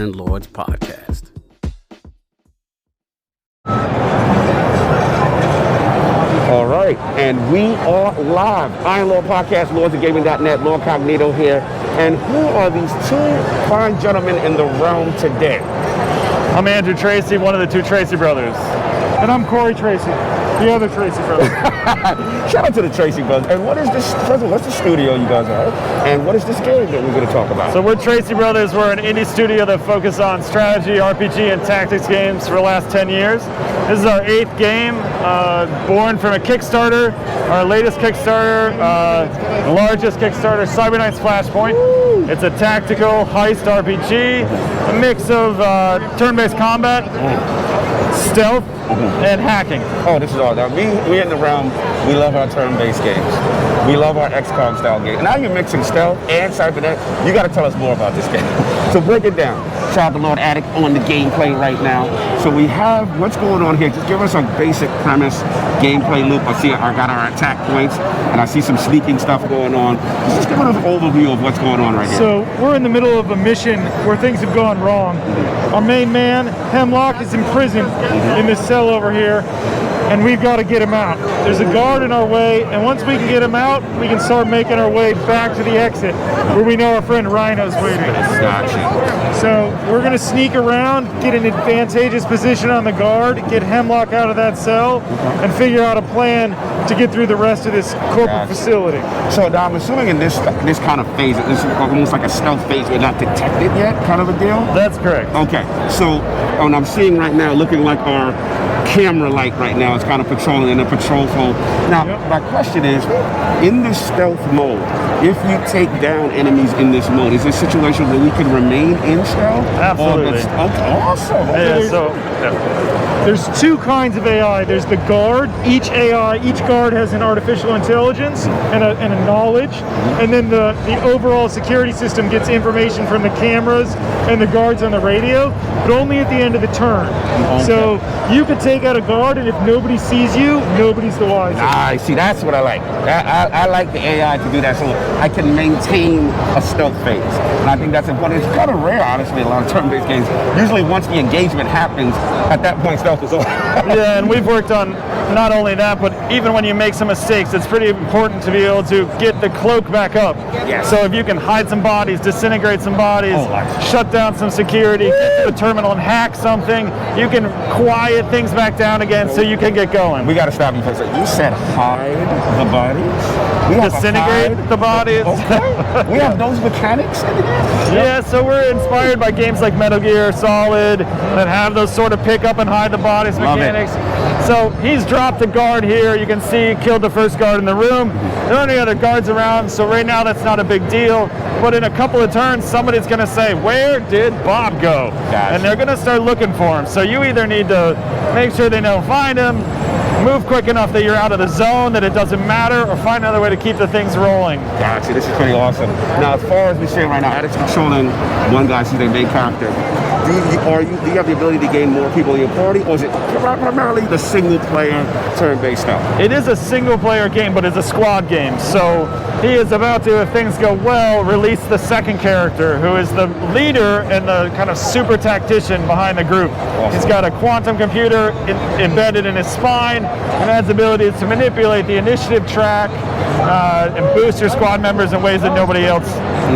Landlords Podcast. All right, and we are live. Iron Lord Podcast, lordsofgaming.net, Lord Cognito here. And who are these two fine gentlemen in the realm today? I'm Andrew Trese, one of the two Trese brothers. And I'm Corey Trese, the other Trese brother. Shout out to the Trese brothers. And what is this, first of all, what's the studio you guys are? And what is this game that we're going to talk about? So we're Trese Brothers. We're an indie studio that focuses on strategy, RPG, and tactics games for the last 10 years. This is our 8th game, born from a Kickstarter. Our latest Kickstarter, the largest Kickstarter, Cyberpunk's Flashpoint. Woo! It's a tactical heist RPG, a mix of turn-based combat, stealth, and hacking. Oh, this is all that. We in the realm, we love our turn-based games. We love our Xcom style games. And now you're mixing stealth and cybernetic. You got to tell us more about this game. So break it down. Shout out to Lord Addict on the gameplay right now. So we have, what's going on here? Just give us a basic premise, gameplay loop. I got our attack points, and I see some sneaking stuff going on. Just give us an overview of what's going on right here. So we're in the middle of a mission where things have gone wrong. Our main man, Hemlock, is imprisoned in this cell over here, and we've got to get him out. There's a guard in our way, and once we can get him out, we can start making our way back to the exit, where we know our friend Rhino's waiting. Gotcha. So we're going to sneak around, get an advantageous position on the guard, get Hemlock out of that cell, and figure out a plan to get through the rest of this corporate facility. So now I'm assuming in this kind of phase, this is almost like a stealth phase, we're not detected yet, kind of a deal? That's correct. Okay, so what I'm seeing right now, looking like our camera light right now is kind of patrolling in a patrol phone. Now, my question is, in this stealth mode, if you take down enemies in this mode, is this a situation where we can remain in stealth? Absolutely. Okay, awesome. Okay. There's two kinds of AI. There's the guard. Each guard has an artificial intelligence and a knowledge. And then the overall security system gets information from the cameras and the guards on the radio, but only at the end of the turn. Okay. So you could take out a guard, and if nobody sees you, nobody's the wiser. I see. That's what I like. I like the AI to do that, so I can maintain a stealth phase. And I think that's important. It's kind of rare, honestly, a lot of turn-based games. Usually once the engagement happens, at that point, stealth is over. Yeah, and we've worked on not only that, but even when you make some mistakes, it's pretty important to be able to get the cloak back up. Yes. So if you can hide some bodies, disintegrate some bodies, shut down some security, get to the terminal and hack something, you can quiet things back down again so you can get going. We got to stop you for a second. You said hide the bodies? We disintegrate the bodies. Okay. We have those mechanics in here? Yeah, so we're inspired by games like Metal Gear Solid that have those sort of pick up and hide the bodies mechanics. So he's dropped a guard here. You can see he killed the first guard in the room. There aren't any other guards around, so right now that's not a big deal. But in a couple of turns, somebody's going to say, where did Bob go? Gotcha. And they're going to start looking for him. So you either need to make sure they don't find him, move quick enough that you're out of the zone, that it doesn't matter, or find another way to keep the things rolling. Gotcha, this is pretty awesome. Now, as far as we're saying right now, Addict's controlling one guy, she's their main character. Do you have the ability to gain more people in your party, or is it primarily the single-player turn-based stuff? It is a single-player game, but it's a squad game. So he is about to, if things go well, release the second character, who is the leader and the kind of super tactician behind the group. Awesome. He's got a quantum computer embedded in his spine, and has the ability to manipulate the initiative track and boost your squad members in ways that nobody else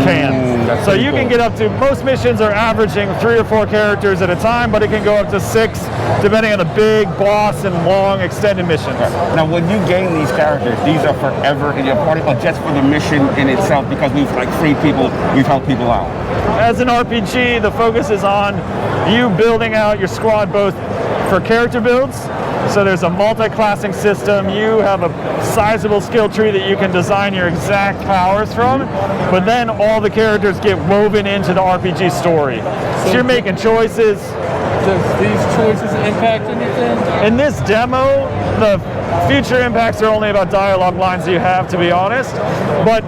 can. So you can get up to, most missions are averaging 3 or 4 characters at a time, but it can go up to 6, depending on the big boss and long extended missions. Right. Now, when you gain these characters, these are forever in your party, or just for the mission in itself, because we've freed people, we've helped people out? As an RPG, the focus is on you building out your squad both for character builds. So there's a multi-classing system. You have a sizable skill tree that you can design your exact powers from, but then all the characters get woven into the RPG story. So you're making choices. Does these choices impact anything? In this demo, the future impacts are only about dialogue lines that you have, to be honest. But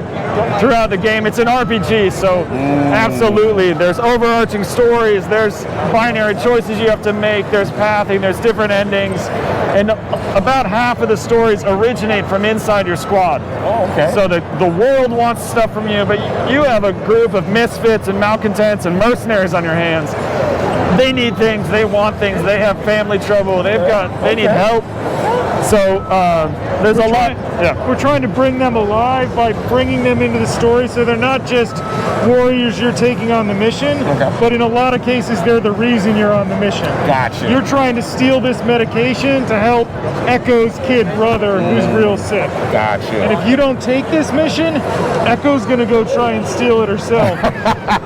throughout the game, it's an RPG, so absolutely, there's overarching stories, there's binary choices you have to make, there's pathing, there's different endings, and about half of the stories originate from inside your squad. Oh, okay. So the world wants stuff from you, but you have a group of misfits and malcontents and mercenaries on your hands, They need things. They want things. They have family trouble. They need help. So there's a lot. Yeah. We're trying to bring them alive by bringing them into the story, so they're not just warriors you're taking on the mission, but in a lot of cases they're the reason you're on the mission. Gotcha. You're trying to steal this medication to help Echo's kid brother who's real sick. Gotcha. And if you don't take this mission, Echo's gonna go try and steal it herself.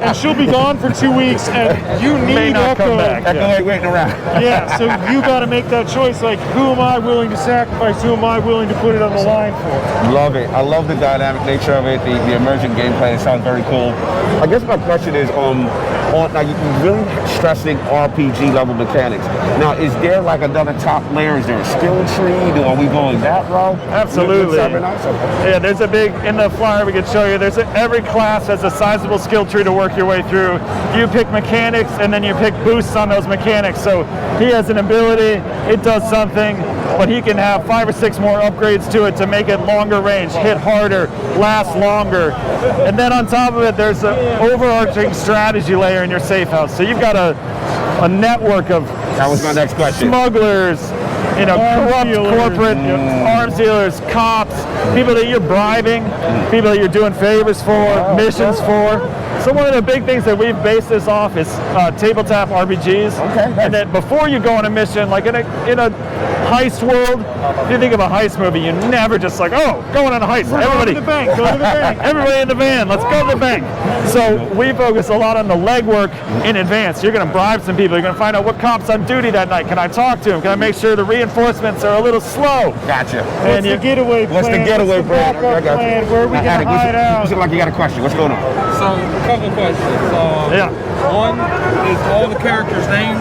And she'll be gone for 2 weeks, and you May need not come Echo. back. Echo ain't waiting around. Yeah, so you got to make that choice. Like, who am I willing to sacrifice? Who am I willing to put it on the line for? Love it. I love the dynamic nature of it, the emergent gameplay. It sounds very cool. I guess my question is, now you're really stressing RPG level mechanics. Now, is there like another top layer? Is there a skill tree? Are we going that route? Absolutely. Yeah, there's a big, in the flyer we could show you, every class has a sizable skill tree to work your way through. You pick mechanics and then you pick boosts on those mechanics. So he has an ability, it does something, but he can have 5 or 6 more upgrades to it to make it longer range, hit harder, last longer. And then on top of it, there's an overarching strategy layer in your safe house. So you've got a network of That was my next question. smugglers, corrupt corporate arms dealers, cops, people that you're bribing, people that you're doing favors for, missions for. So one of the big things that we've based this off is tabletop RPGs. Okay, nice. And that before you go on a mission, like in a heist world, if you think of a heist movie, you never just like, oh, going on a heist. Everybody, Go to the bank. Go to the bank. everybody in the van, let's go to the bank. So we focus a lot on the legwork in advance. You're going to bribe some people. You're going to find out what cop's on duty that night. Can I talk to him? Can I make sure the reinforcements are a little slow? Gotcha. What's the getaway plan? What's the getaway What's the plan? backup plan? Where are we going to hide out? You look like you got a question. What's going on? So, a couple of questions. Yeah. One is all the characters' names.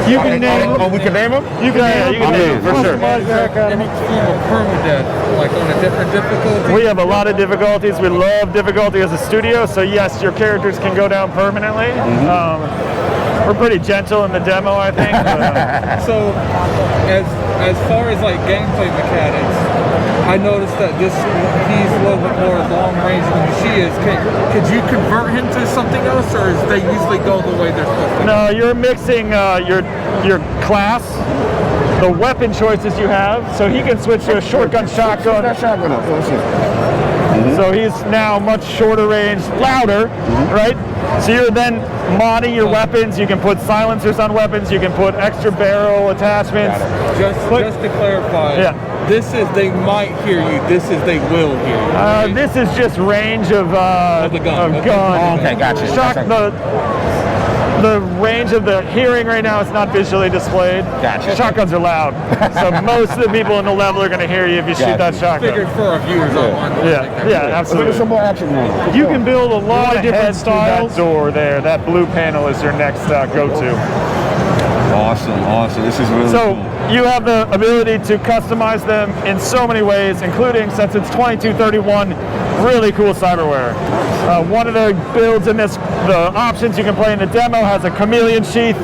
You can name them. Oh, we can name them? You can name you can them. name them, for sure. Customize that kind of- Any form of permadeath, like on a different difficulty. We have a lot of difficulties. We love difficulty as a studio, so yes, your characters can go down permanently. We're pretty gentle in the demo, I think. So, as far as like gameplay mechanics, I noticed that he's a little bit more long range than she is. Could you convert him to something else, or is they usually go the way they're supposed to? No, you're mixing your class, the weapon choices you have, so he can switch to a shotgun, shotgun. That shotgun up. Let's see. So he's now much shorter range, louder, right? So you're then modding your weapons. You can put silencers on weapons. You can put extra barrel attachments. Just to clarify, this is they might hear you. This is they will hear you. Right? This is just range of the gun. Of gun. Oh, okay, gotcha. The range of the hearing right now is not visually displayed. Gotcha. Shotguns are loud, so most of the people in the level are going to hear you if you shoot that shotgun. Figured for our viewers online. Yeah, Look at absolutely. some more action going. You can build a lot of different styles. That door there, that blue panel is your next go-to. Awesome. This is really So cool. you have the ability to customize them in so many ways, including, since it's 2231, really cool cyberware. One of the builds in this, the options you can play in the demo has a chameleon sheath,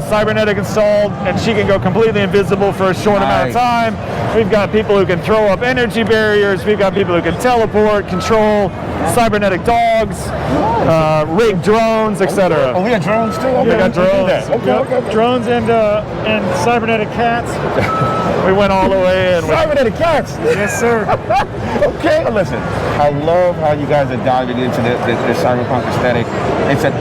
cybernetic installed, and she can go completely invisible for a short amount of time. We've got people who can throw up energy barriers. We've got people who can teleport, control cybernetic dogs, rig drones, etc. Oh, we got drones too? Okay, We got we can do drones. that. Okay. Drones and cybernetic cats. We went all the way in. Cybernetic cats. Yes, sir. Okay, listen. I love how you guys are diving into the cyberpunk aesthetic. It's an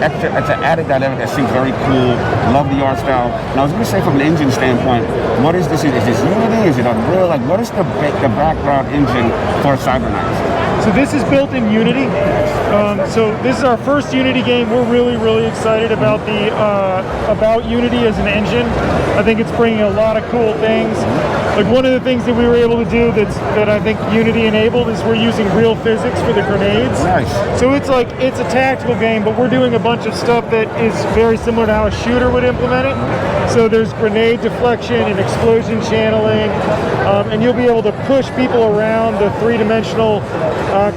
added dynamic that seems very cool. Love the art style. And I was going to say, from an engine standpoint, what is this? Is this Unity? Is it Unreal? Like, what is the background engine for Cyberknights? So this is built in Unity. So this is our first Unity game. We're really excited about about Unity as an engine. I think it's bringing a lot of cool things. Like, one of the things that we were able to do that I think Unity enabled is we're using real physics for the grenades. Nice. So it's a tactical game, but we're doing a bunch of stuff that is very similar to how a shooter would implement it. So there's grenade deflection and explosion channeling, and you'll be able to push people around the three-dimensional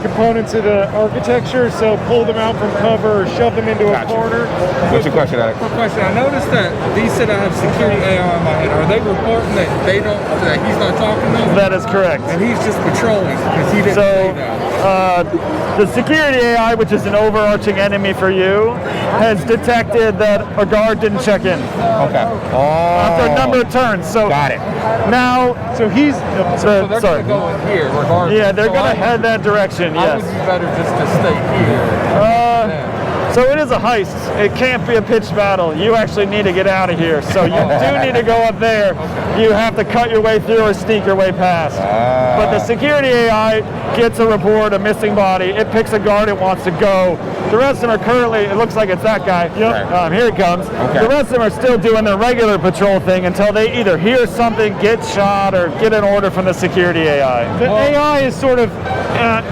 components of the architecture. So pull them out from cover or shove them into a corner. What's your question, Alex? Quick question. I noticed that these said I have security AI in my head. Are they reporting that that he's not talking to them? That is correct. And he's just patrolling because he didn't say that. The security AI, which is an overarching enemy for you, has detected that a guard didn't check in Okay. after a number of turns. So Got it. now, So he's So they're sorry. going to go in here regardless. Yeah, they're So going to head that direction. I Yes. would be better just to stay here. So it is a heist. It can't be a pitched battle. You actually need to get out of here. So you do need to go up there. You have to cut your way through or sneak your way past. But the security AI gets a report, a missing body. It picks a guard it wants to go. The rest of them are currently, it looks like it's that guy. Yep. Here it comes. Okay. The rest of them are still doing their regular patrol thing until they either hear something, get shot, or get an order from the security AI. the AI is sort of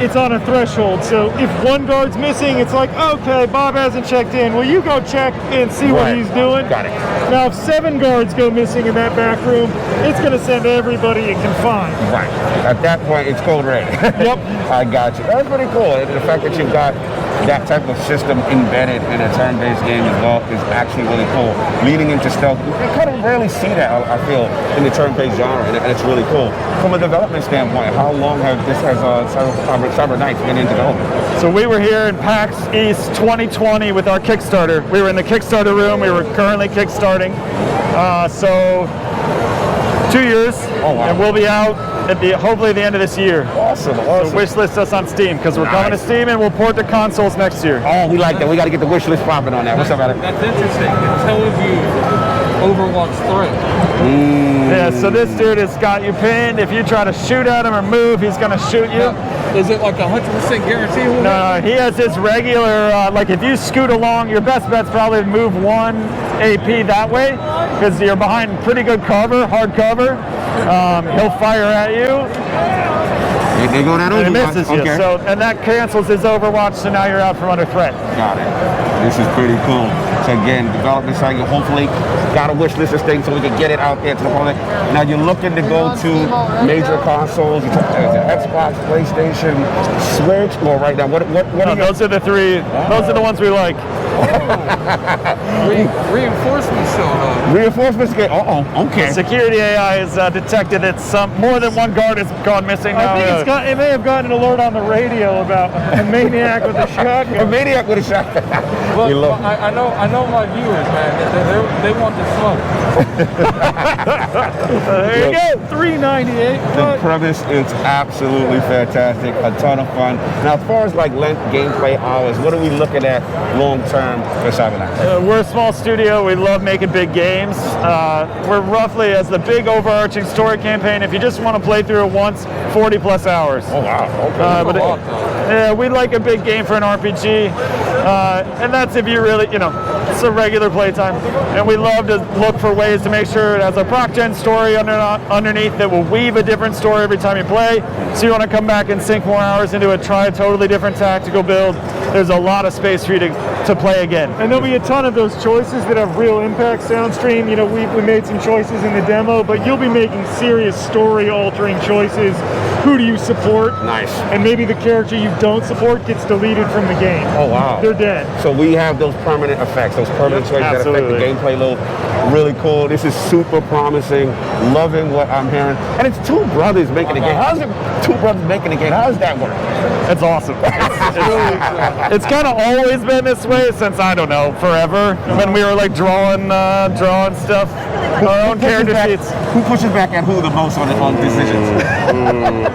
it's on a threshold. So if one guard's missing, it's like, okay, Bob hasn't checked in. Well, you go check and see what Right. he's doing. Got it. Now, if 7 guards go missing in that back room, it's going to send everybody it can find. Right. At that point, it's code red. Yep. I got you. That's pretty cool. And the fact that you've got that type of system embedded in a turn-based game as well is actually really cool. Leading into stealth, you kind of rarely see that, I feel, in the turn-based genre, and it's really cool. From a development standpoint, how long has Cyber Knights been in development? So we were here in PAX East 2020 with our Kickstarter. We were in the Kickstarter room. We were currently kickstarting. So 2 years, Oh, wow. and we'll be out at hopefully the end of this year. Awesome. So wish list us on Steam because we're coming to Nice. Steam and we'll port to consoles next year. Oh, we like that. We got to get the wish list popping on that. What's up, Adam? That's interesting. It tells you Overwatch threat. Yeah, so this dude has got you pinned. If you try to shoot at him or move, he's going to shoot you. Is it like 100% guarantee? No, he has his regular, like if you scoot along, your best bet's probably to move 1 AP that way because you're behind pretty good cover, hard cover. He'll fire at you They go that and over. it misses you. Okay. So, and that cancels his Overwatch, so now you're out from under threat. Got it. This is pretty cool. So again, development cycle, hopefully got a wish list this thing so we can get it out there to the public. Now you're looking to go to major consoles, you talk Xbox, PlayStation, Switch, or right now, what No, are those are the three, those are the ones we like. Reinforcements showed up. reinforcements get, okay. Security AI has detected that more than one guard has gone missing now. I think it may have gotten an alert on the radio about a maniac with a A shotgun. maniac with a shotgun. Well, You love- I know my viewers, man. They want the smoke. There you go. $3.98. The premise is absolutely fantastic, a ton of fun. Now, as far as like length, gameplay hours, what are we looking at long term for Cyber Knights? We're a small studio. We love making big games. We're roughly, as the big overarching story campaign, if you just want to play through it once, 40 plus hours. Oh wow, okay. But yeah, we like a big game for an RPG, and that's if you really, it's a regular playtime. And we love to look for ways to make sure it has a proc gen story underneath that will weave a different story every time you play. So you want to come back and sink more hours into it, try a totally different tactical build. There's a lot of space for you to play again. And there'll be a ton of those choices that have real impact. Soundstream, we made some choices in the demo, but you'll be making serious story-altering choices. Who do you support? Nice. And maybe the character you don't support gets deleted from the game. Oh wow. They're dead. So we have those permanent effects, those permanent choices that affect the absolutely. gameplay. Really cool. This is super promising. Loving what I'm hearing. And it's two brothers making the game. How's it two brothers making the game? How does that work? It's awesome. It's kind of always been this way since, I don't know, forever. When we were like drawing stuff, our own character sheets. Who pushes back at who the most on decisions?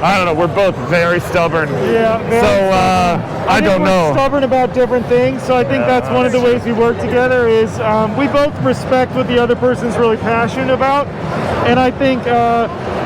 I don't know. We're both very stubborn. Yeah. So I don't we're know. stubborn about different things, so I think that's one of the ways we work together is we both respect what the other person's really passionate about, and I think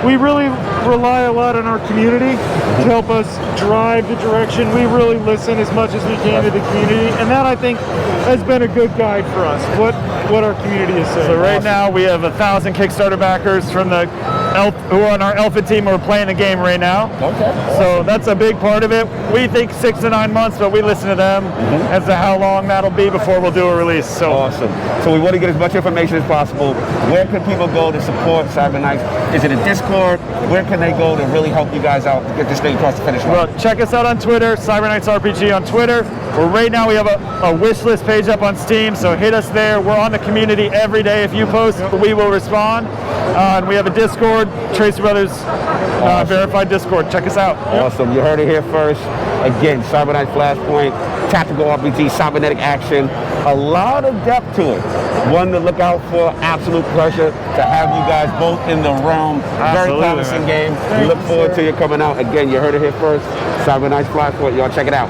we really rely a lot on our community to help us drive the direction. We really listen as much as we can to the community, and that I think has been a good guide for us, what our community is saying. So right now we have 1,000 Kickstarter backers from the who are on our Alpha team who are playing the game right now. Okay. So that's a big part of it. We think 6 to 9 months, but we listen to them as to how long that'll be before we'll do a release. So Awesome. So we want to get as much information as possible. Where can people go to support Cyberknights? Is it a Discord? Where can they go to really help you guys out to get this thing across the finish line? well, check us out on Twitter, Cyberknights RPG on Twitter. Right now we have a wish list page up on Steam, so hit us there. We're on the community every day. If you post, we will respond. And we have a Discord, Trese Brothers verified Discord. Check us out. Awesome. You heard it here first. Again, Cyberknight Flashpoint, tactical RPG, cybernetic action. A lot of depth to it. One to look out for. Absolute pleasure to have you guys both in the realm. Very Absolutely, promising man. game. We look forward to you coming out. Again, you heard it here first. Cyberknight Flashpoint. Y'all check it out.